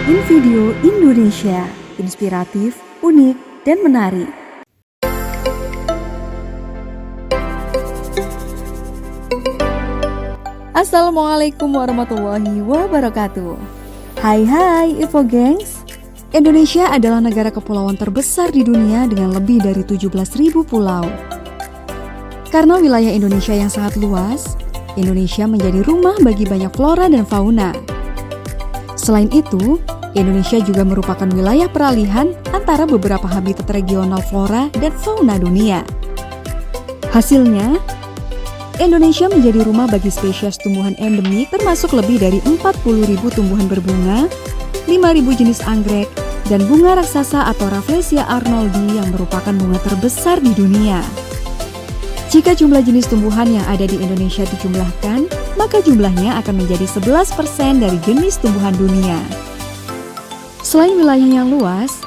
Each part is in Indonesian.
Invideo Indonesia, inspiratif, unik, dan menarik. Assalamualaikum warahmatullahi wabarakatuh. Hai Info Gengs. Indonesia adalah negara kepulauan terbesar di dunia dengan lebih dari 17.000 pulau. Karena wilayah Indonesia yang sangat luas, Indonesia menjadi rumah bagi banyak flora dan fauna. Selain itu, Indonesia juga merupakan wilayah peralihan antara beberapa habitat regional flora dan fauna dunia. Hasilnya, Indonesia menjadi rumah bagi spesies tumbuhan endemik termasuk lebih dari 40.000 tumbuhan berbunga, 5.000 jenis anggrek, dan bunga raksasa atau Rafflesia arnoldi yang merupakan bunga terbesar di dunia. Jika jumlah jenis tumbuhan yang ada di Indonesia dijumlahkan, maka jumlahnya akan menjadi 11% dari jenis tumbuhan dunia. Selain wilayah yang luas,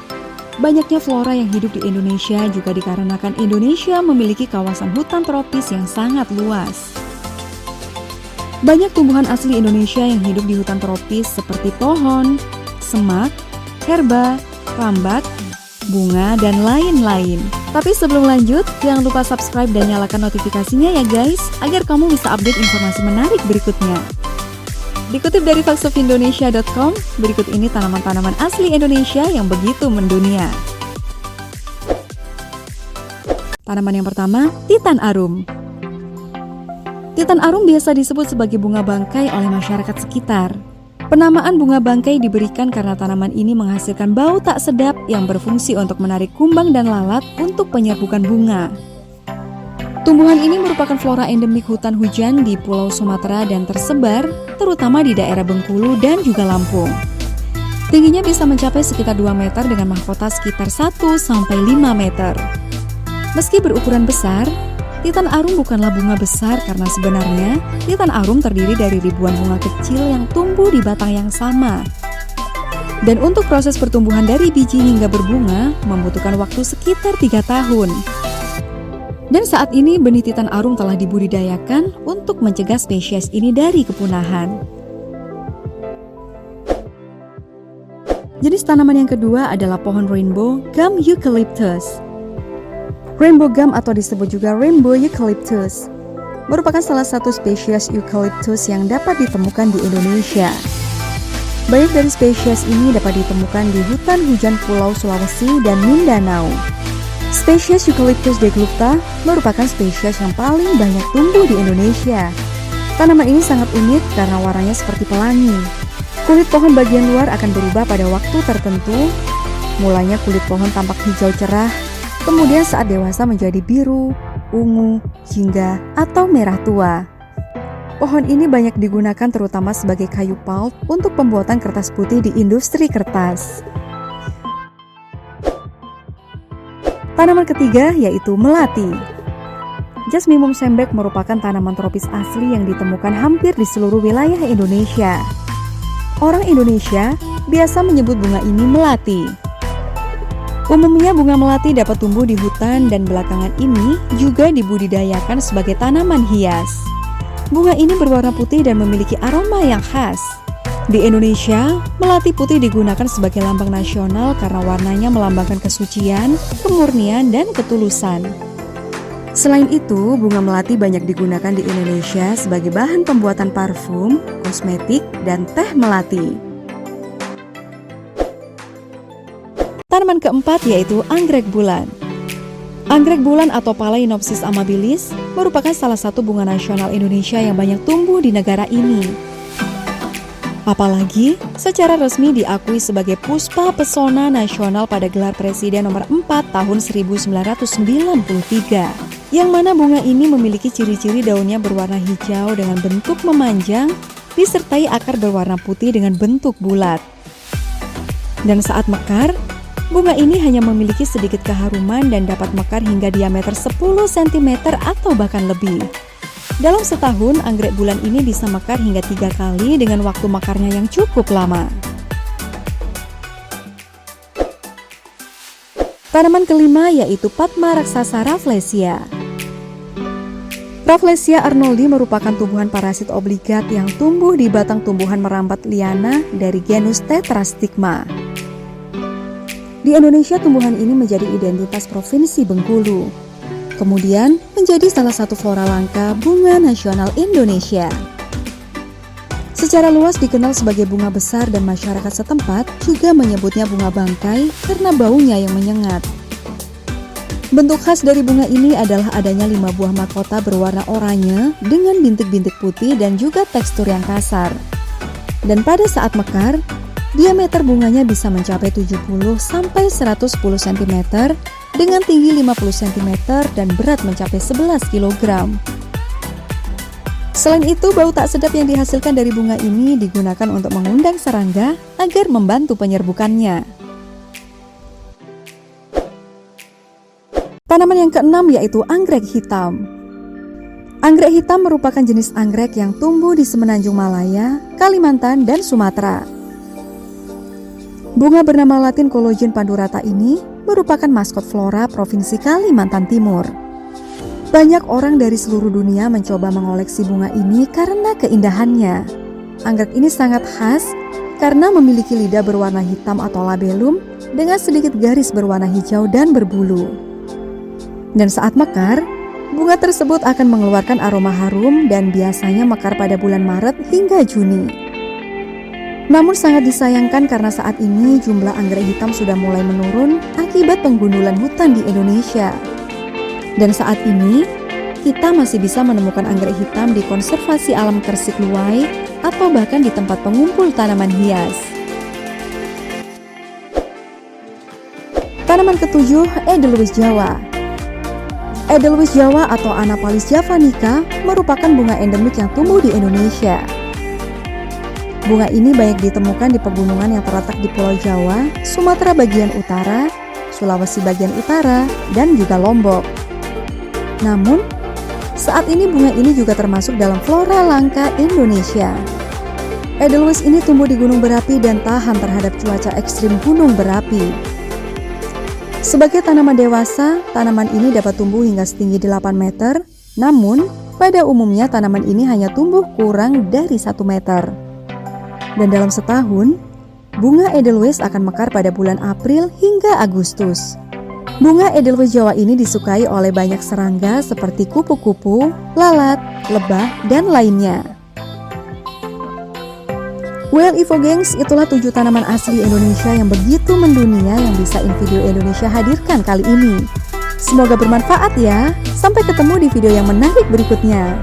banyaknya flora yang hidup di Indonesia juga dikarenakan Indonesia memiliki kawasan hutan tropis yang sangat luas. Banyak tumbuhan asli Indonesia yang hidup di hutan tropis seperti pohon, semak, herba, rambat, bunga, dan lain-lain. Tapi sebelum lanjut, jangan lupa subscribe dan nyalakan notifikasinya ya guys, agar kamu bisa update informasi menarik berikutnya. Dikutip dari faksofindonesia.com, berikut ini tanaman-tanaman asli Indonesia yang begitu mendunia. Tanaman yang pertama, Titan Arum. Titan arum biasa disebut sebagai bunga bangkai oleh masyarakat sekitar. Penamaan bunga bangkai diberikan karena tanaman ini menghasilkan bau tak sedap yang berfungsi untuk menarik kumbang dan lalat untuk penyerbukan bunga. Tumbuhan ini merupakan flora endemik hutan hujan di Pulau Sumatera dan tersebar terutama di daerah Bengkulu dan juga Lampung. Tingginya bisa mencapai sekitar 2 meter dengan mahkota sekitar 1-5 meter. Meski berukuran besar, Titan arum bukanlah bunga besar karena sebenarnya Titan arum terdiri dari ribuan bunga kecil yang tumbuh di batang yang sama. Dan untuk proses pertumbuhan dari biji hingga berbunga membutuhkan waktu sekitar 3 tahun. Dan saat ini benih Titan arum telah dibudidayakan untuk mencegah spesies ini dari kepunahan. Jenis tanaman yang kedua adalah pohon rainbow gum eucalyptus. Rainbow gum atau disebut juga rainbow eucalyptus merupakan salah satu spesies eucalyptus yang dapat ditemukan di Indonesia. Banyak dari spesies ini dapat ditemukan di hutan hujan Pulau Sulawesi dan Mindanao. Spesies Eucalyptus deglufta merupakan spesies yang paling banyak tumbuh di Indonesia. Tanaman ini sangat unik karena warnanya seperti pelangi. Kulit pohon bagian luar akan berubah pada waktu tertentu. Mulanya kulit pohon tampak hijau cerah, kemudian saat dewasa menjadi biru, ungu, jingga, atau merah tua. Pohon ini banyak digunakan terutama sebagai kayu pulp untuk pembuatan kertas putih di industri kertas. Tanaman ketiga yaitu melati. Jasminum sembek merupakan tanaman tropis asli yang ditemukan hampir di seluruh wilayah Indonesia. Orang Indonesia biasa menyebut bunga ini melati. Umumnya bunga melati dapat tumbuh di hutan dan belakangan ini juga dibudidayakan sebagai tanaman hias. Bunga ini berwarna putih dan memiliki aroma yang khas. Di Indonesia, melati putih digunakan sebagai lambang nasional karena warnanya melambangkan kesucian, kemurnian, dan ketulusan. Selain itu, bunga melati banyak digunakan di Indonesia sebagai bahan pembuatan parfum, kosmetik, dan teh melati. Tanaman keempat yaitu anggrek bulan. Anggrek bulan atau Phalaenopsis amabilis merupakan salah satu bunga nasional Indonesia yang banyak tumbuh di negara ini. Apalagi secara resmi diakui sebagai Puspa Pesona Nasional pada gelar Presiden nomor 4 tahun 1993, yang mana bunga ini memiliki ciri-ciri daunnya berwarna hijau dengan bentuk memanjang, disertai akar berwarna putih dengan bentuk bulat. Dan saat mekar, bunga ini hanya memiliki sedikit keharuman dan dapat mekar hingga diameter 10 cm atau bahkan lebih. Dalam setahun, anggrek bulan ini bisa mekar hingga 3 kali dengan waktu mekarnya yang cukup lama. Tanaman kelima yaitu Padma raksasa Rafflesia. Rafflesia arnoldi merupakan tumbuhan parasit obligat yang tumbuh di batang tumbuhan merambat liana dari genus Tetrastigma. Di Indonesia, tumbuhan ini menjadi identitas Provinsi Bengkulu. Kemudian menjadi salah satu flora langka bunga nasional Indonesia. Secara luas dikenal sebagai bunga besar dan masyarakat setempat juga menyebutnya bunga bangkai karena baunya yang menyengat. Bentuk khas dari bunga ini adalah adanya 5 buah mahkota berwarna oranye dengan bintik-bintik putih dan juga tekstur yang kasar. Dan pada saat mekar, diameter bunganya bisa mencapai 70 sampai 110 cm dengan tinggi 50 cm dan berat mencapai 11 kg. Selain itu, bau tak sedap yang dihasilkan dari bunga ini digunakan untuk mengundang serangga agar membantu penyerbukannya. Tanaman yang keenam yaitu anggrek hitam. Anggrek hitam merupakan jenis anggrek yang tumbuh di Semenanjung Malaya, Kalimantan, dan Sumatera. Bunga bernama Latin Collodion pandurata ini merupakan maskot flora Provinsi Kalimantan Timur. Banyak orang dari seluruh dunia mencoba mengoleksi bunga ini karena keindahannya. Anggrek ini sangat khas karena memiliki lidah berwarna hitam atau labellum dengan sedikit garis berwarna hijau dan berbulu. Dan saat mekar, bunga tersebut akan mengeluarkan aroma harum dan biasanya mekar pada bulan Maret hingga Juni. Namun sangat disayangkan karena saat ini jumlah anggrek hitam sudah mulai menurun akibat penggundulan hutan di Indonesia. Dan saat ini, kita masih bisa menemukan anggrek hitam di konservasi alam Kersikluwai atau bahkan di tempat pengumpul tanaman hias. Tanaman ketujuh, Edelweiss Jawa. Edelweiss Jawa atau Anaphalis javanica merupakan bunga endemik yang tumbuh di Indonesia. Bunga ini banyak ditemukan di pegunungan yang terletak di Pulau Jawa, Sumatera bagian utara, Sulawesi bagian utara, dan juga Lombok. Namun, saat ini bunga ini juga termasuk dalam flora langka Indonesia. Edelweiss ini tumbuh di gunung berapi dan tahan terhadap cuaca ekstrim gunung berapi. Sebagai tanaman dewasa, tanaman ini dapat tumbuh hingga setinggi 8 meter, namun pada umumnya tanaman ini hanya tumbuh kurang dari 1 meter. Dan dalam setahun, bunga Edelweiss akan mekar pada bulan April hingga Agustus. Bunga Edelweiss Jawa ini disukai oleh banyak serangga seperti kupu-kupu, lalat, lebah, dan lainnya. Well, Evo Gengs, itulah 7 tanaman asli Indonesia yang begitu mendunia yang bisa Invideo Indonesia hadirkan kali ini. Semoga bermanfaat ya. Sampai ketemu di video yang menarik berikutnya.